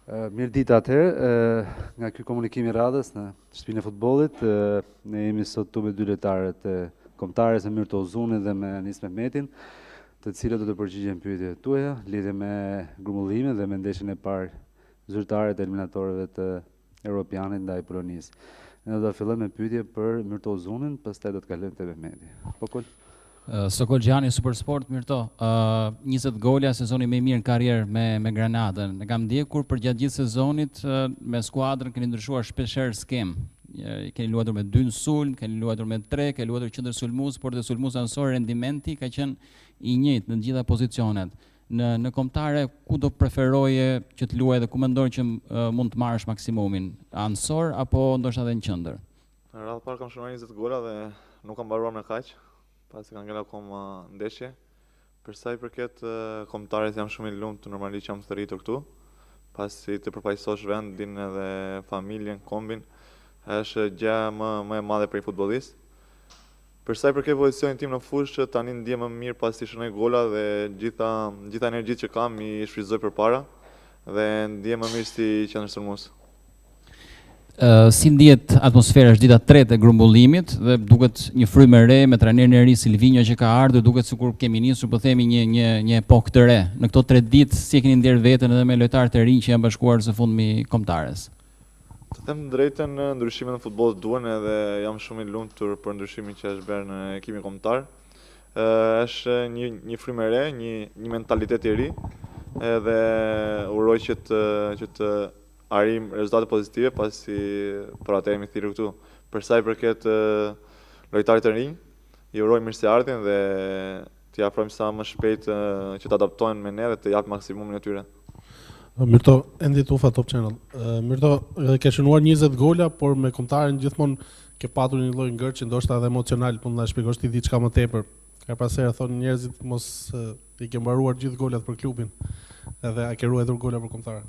Mirë ditë atëherë, nga ky komunikim i radhës në shtëpinë e futbollit, ne jemi sot këtu me dy lojtarët e kombëtares, me Mirto Uzunit dhe me Anis Mehmetin, të cilët do të përgjigjen pyetjeve tuaja lidhje me grumbullimin dhe me ndeshjen e parë zyrtare të eliminatorëve të Europianit ndaj Polonisë. Ne do të fillojmë me pyetje për Mirto Uzunin, pastaj do të kalojmë te Mehmeti. Pokol. Sokol Gjani, Supersport, Mirto, 20 gola, sezoni më i mirë në karrierë me Granadën. E kam ndjekur për gjatë gjithë sezonit me skuadrën keni ndryshuar shpeshherë skem. Keni luajtur me 2 në sulm, keni luajtur me 3, keni luajtur qendër sulmues, por te sulmues ansor rendimenti ka qenë i njëjtë në të gjitha pozicionet. Në kombëtare ku do preferoje që të luaj dhe ku mendon që mund të marrësh maksimumin? Ansor apo ndoshta edhe në qendër? Në radhë parë kam shënuar 20 gola dhe nuk kam mbaruar me kaq, pasi kanë ngel akoma ndeshje. Për sa i përket kombëtares jam shumë i lumtur, normalisht jam të rritur këtu, pasi të përfaqësosh vendin edhe familjen, kombin, është gjë më e madhe për një futbollist. Për sa i përket pozicionin tim në fushë, tani ndihem më mirë pasi shënoj gola dhe gjitha energjitë që kam i shfrytëzoj përpara dhe ndihem më mirë si qendër sulmues. Si ndihet atmosfera është dita 3 e grumbullimit dhe duket një frymë e re me trajnerin e ri Silvinho që ka ardhur, duket sikur kemi nisur po themi një epokë të re. Në këto 3 ditë si e keni ndier veten edhe me lojtarët e rinj që janë bashkuar së fundmi kombëtares? Të them drejtën, ndryshimet në futboll duhen edhe jam shumë i lumtur për ndryshimin që është bërë në ekipin kombëtar. Është një frymë e re, një mentalitet i ri edhe uroj që të arrim rezultate pozitive pasi për atë jemi thirrur këtu. Për sa i përket lojtarit të rinj, i uroj mirëseardhjen dhe t'i afrojmë sa më shpejt që të adaptohen me ne dhe të japë maksimumin e tyre. Mirto, Endi Tufa, Top Channel. Mirto, ke shënuar 20 gola, por me kombëtarin gjithmonë ke patur një lloj ngërçi, ndoshta edhe emocional, mund ta shpjegosh ti diçka më tepër. Ka pasera thonë njerëzit mos i ke mbaruar gjithë golat për klubin, edhe a ke ruajtur gola për kombëtarin?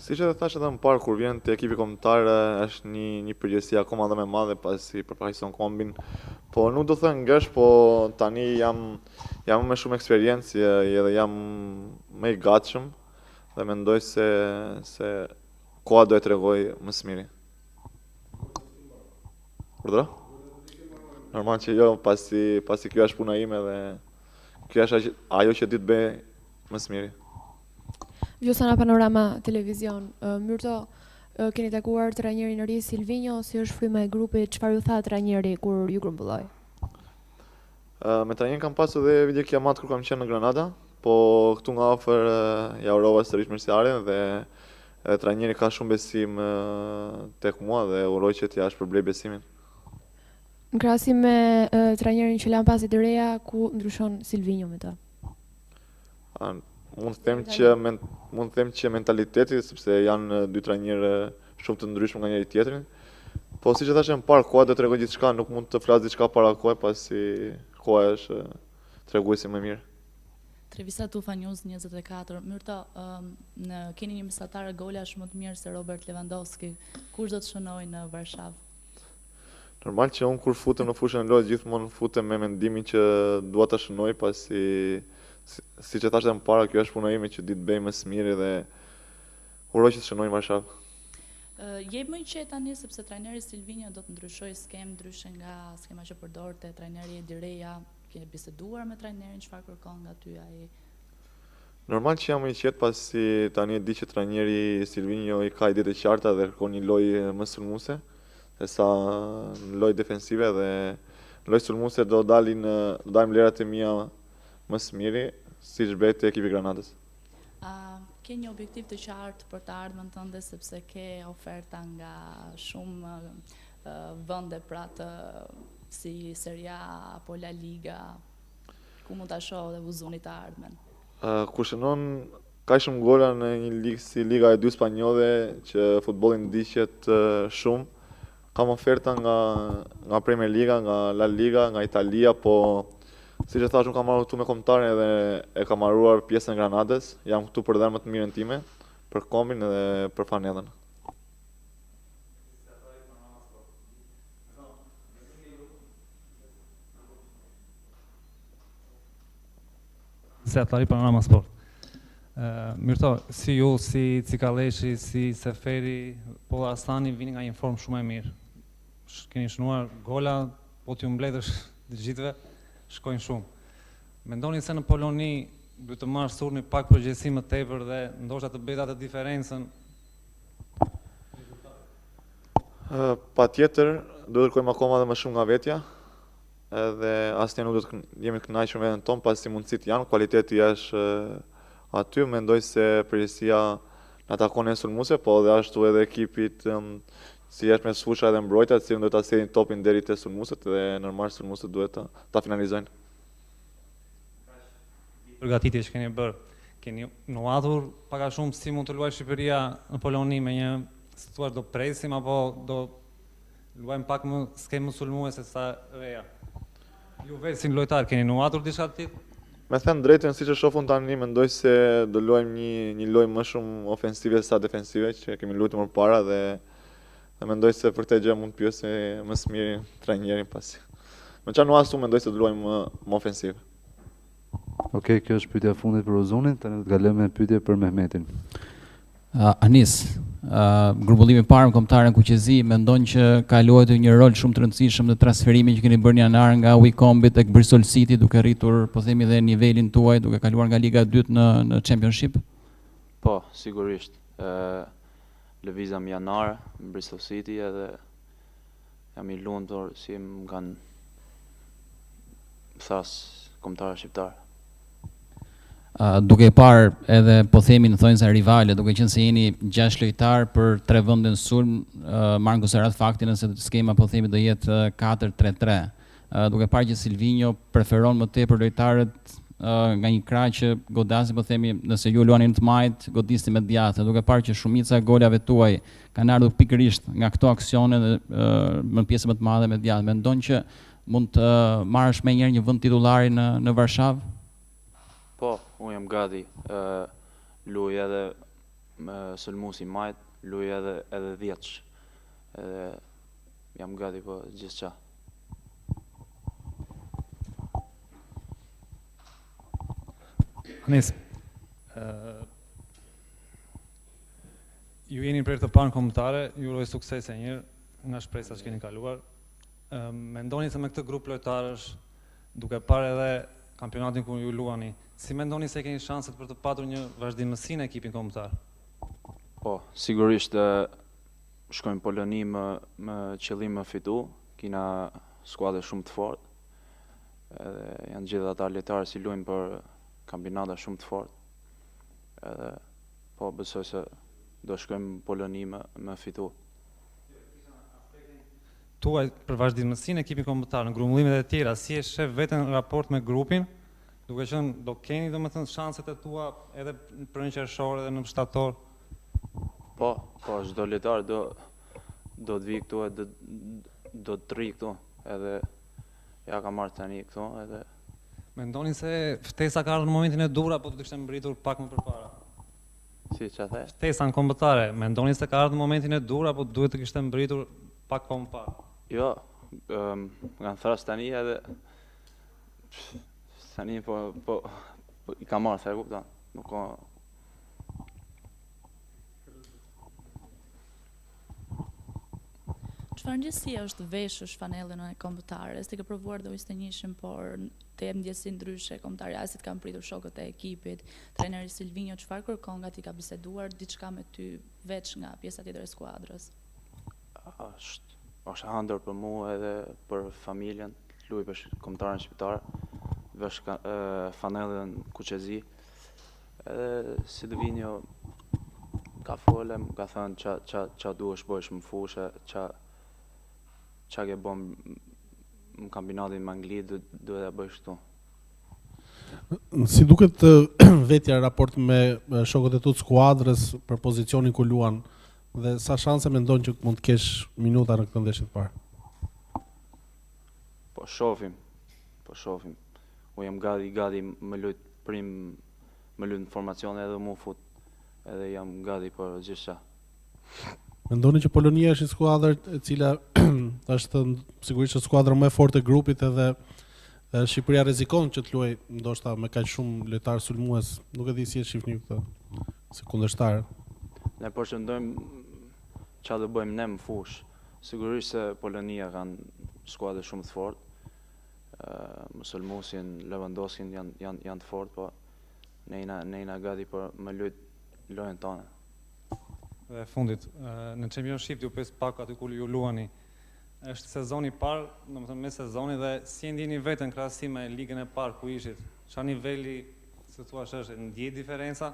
Siç edhe thash edhe më parë, kur vjen te ekipi kombëtar është një përgjegjësi akoma edhe më e madhe pasi përfaqëson kombin. Po nuk do thënë ngësh, po tani jam me shumë eksperiencë edhe jam më i gatshëm dhe mendoj se koha do e tregoj më së miri. Urdhra? Normal që jo, pasi kjo është puna ime dhe kjo është ajo që di të bëj më së miri. Gjosana Panorama Televizion. Mirto, keni takuar trajnerin e ri Silvinho, si është fryma e grupit, çfarë ju tha trajneri kur ju grumbulloi? Me trajnerin kam pasur edhe video kiamat kur kam qenë në Granada, po këtu nga afër ja urova sërish mirësiardhjen dhe trajneri ka shumë besim tek mua dhe uroj që t'ia shpërblej besimin. Në krahasim me trajnerin që lan pasi të reja, ku ndryshon Silvinho me ta? Mund të them që mentaliteti, sepse janë dy trajnerë shumë të ndryshëm nga njëri tjetrin. Po siç e thashë më parë, koha do t'tregoj gjithçka, nuk mund të flas diçka para kohë pasi koha është treguesi më mirë. Trevisa Tufa News 24. Mirto, keni një mesatar gola shumë të mirë se Robert Lewandowski. Kush do të shënojë në Varshavë? Normal që unë kur futem në fushën e lojës gjithmonë futem me mendimin që dua ta shënoj pasi siç e thashë më parë, kjo është puna ime që di të bëj më së miri dhe uroj që të shënoj në Varshavë. Jep më i qetë tani sepse trajneri Silvinho do të ndryshojë skem ndryshe nga skema që përdorte trajneri Edi Reja. Keni biseduar me trajnerin, çfarë kërkon nga ty ai? Normal që jam i qetë pasi tani e di që trajneri Silvinho i ka idetë të qarta dhe kërkon një lojë më sulmuese, sesa në lojë defensive dhe në lojë sulmuese do dalim vlerat e mia më së miri, siç bëhet te ekipi i Granadës. Ke një objektiv të qartë për të ardhmen tënde sepse ke oferta nga shumë vende pra të si Serie A apo La Liga, ku mund ta shoh dhe Uzunit të ardhmen? Kur shënon kaq shumë gola në një ligë si Liga e 2 spanjolle që futbolli ndiqet shumë, kam oferta nga Premier Liga, nga La Liga, nga Italia, po siç e thash, unë kam marrë këtu me kombëtarin dhe e kam marruar pjesën e Granadës. Jam këtu për dhënë më të mirën time, për kombin dhe për fanellën. Se Atlari Panorama Sport. Mirto, si ju, si Cikaleshi, si Seferi, po Asani vini nga një formë shumë e mirë. Keni shënuar gola, po t'ju mbledhësh të gjithëve, shkojnë shumë. Mendoni se në Poloni duhet të marrë surni pak përgjegjësi më tepër dhe ndoshta të bëjë atë diferencën? Patjetër, duhet të kërkojmë akoma dhe më shumë nga vetja, edhe asnjë nuk do të jemi të kënaqur me veten tonë pasi mundësitë janë, kualiteti është aty, mendoj se përgjegjësia na takon ne sulmuese, po dhe ashtu edhe ekipit si është me sfusha edhe mbrojtja, të cilën do ta sjellin topin deri te sulmuesit dhe normal sulmuesit duhet ta finalizojnë. Përgatitje që keni bërë, keni nuatur pak a shumë si mund të luajë Shqipëria në Poloni me një, si thua, do presim apo do luajmë pak më skemë sulmuese sa reja? Ju vetë si lojtar keni nuatur diçka të tillë? Me thënë drejtën, siç e shohun tani, mendoj se do luajmë një lojë më shumë ofensive sa defensive, që kemi luajtur më parë dhe mendoj se për këtë gjë mund të pyesë më së miri trajnerin pasi. Me çfarë nuansu mendoj se do luajmë më ofensiv. Okej, kjo është pyetja e fundit për Ozunin, tani do të kalojmë me pyetje për Mehmetin. Anis, grumbullimi i parë kombëtar në Kuqezi mendon që ka luajtur një rol shumë të rëndësishëm në transferimin që keni bërë në janar nga Wycombe tek Bristol City, duke rritur, po themi, dhe nivelin tuaj, duke kaluar nga Liga e dytë në Championship? Po, sigurisht. Lëvizam janar në Bristol City edhe jam I lumtur si më kanë thas kombëtarë shqiptar. Duke parë edhe, po themi, në thonjza rivale, duke qenë se jeni 6 lojtar për 3 vende në sulm, marrë në konsiderat faktin se skema, po themi, do jetë 4-3-3. Duke parë që Silvinho preferon më tepër lojtarët nga një krah që godasi, po themi, nëse ju luanin të majt, godisni me djathtë. Duke parë që shumica e golave tuaj kanë ardhur pikërisht nga këto aksione dhe në pjesë më të madhe me djathtë. Mendon që mund të marrësh më njëherë një vend titullari në Varshavë? Po, unë jam gati, luaj edhe me sulmuesi majt, luaj edhe 10, edhe jam gati për gjithçka. Anis, ju jeni për të parë kombëtare, ju uroj sukses e njërë nga shpresat që keni kaluar. Mendoni se me këtë grup lojtarësh, duke parë edhe kampionatin ku ju luani, si mendoni se keni shanset për të patur një vazhdimësi në ekipin kombëtar? Po, sigurisht shkojmë Poloni me qëllim me fitu, kina skuadë shumë të fortë, edhe janë gjithë ata lojtarë si luajnë për kampionata shumë të fortë, edhe po besoj se do shkojmë Poloni me fitu. Tuaj për vazhdimësinë e ekipit kombëtar në grumbullimet e tjera, si e shef veten në raport me grupin, duke qenë do keni domethënë shanset e tua edhe për një qershor edhe në shtator? Po, çdo lojtar do të vi këtu e do të rri këtu, edhe ja ka marrë tani këtu, edhe mendoni se ftesa ka ardhur në momentin e dur apo do të kishte mbritur pak më përpara? Si ç'a the? Ftesa në kombëtare, mendoni se ka ardhur në momentin e dur apo duhet të kishte mbritur pak më parë? Jo, kanë thras tani edhe tani po I ka marrë, se e kupton, nuk ka. Çfarë ndjesie është veshësh fanellën e kombëtares? Ti ke provuar dhe ishte njëshim, por të jep ndjesi ndryshe, kombëtarja si të kanë pritur shokët e ekipit, trajneri Silvinho çfarë kërkon nga ti, ka biseduar diçka me ty veç nga pjesa tjetër e skuadrës? Është hëndër për mua edhe për familjen, luaj për kombëtarën shqiptar, vesh fanellën Kuqezi, edhe Silvinho ka folem, ka thënë qa duhesh bësh më fushë, qa ke bëm në kampionatin me Angli, duhet e bësh këtu. Si duket vetja raport me shokët e tu të skuadrës për pozicionin ku luan, dhe sa shanse mendon që mund të kesh minuta në këtë ndeshje të parë? Po shohim. Unë jam gati më lut prim, më lut në formacion edhe mu fut, edhe jam gati për gjithçka. Mendoni që Polonia është një skuadër e cila është sigurisht skuadra më e fortë e grupit edhe Shqipëria rrezikon që të luajë ndoshta me kaq shumë lojtar sulmues, nuk e di si e shihni këtë si kundërshtar. Ne përshëndojmë çfarë do bëjmë ne më fush. Sigurisht se Polonia kanë skuadër shumë të fortë. Sulmuesin, Lewandowski janë të fortë, po ne jena gati për me lojën tonë. Dhe fundit, në Championship ju pes pak aty ku ju luani. Është sezoni i parë, domethënë me sezoni dhe si e ndjeni veten krahasim me ligën e parë ku ishit? Çfarë niveli, si thua, është ndjej diferenca?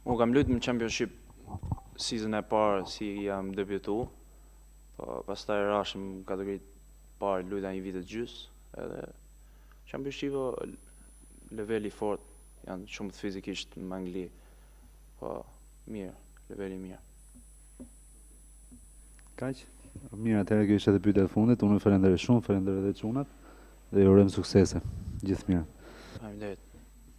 Unë kam luajtur në Championship season e parë si jam debutu, po pastaj rashëm kategoritë parë luajta një vit e gjys, edhe Championship leveli fort, janë shumë të fizikisht në Angli, po mirë, leveli mirë. Kaq. Mirë, atëherë kjo ishte edhe pyetja e fundit. Unë ju falenderoj shumë, falenderoj edhe çunat dhe ju urojmë suksese. Gjithë mirë. Faleminderit.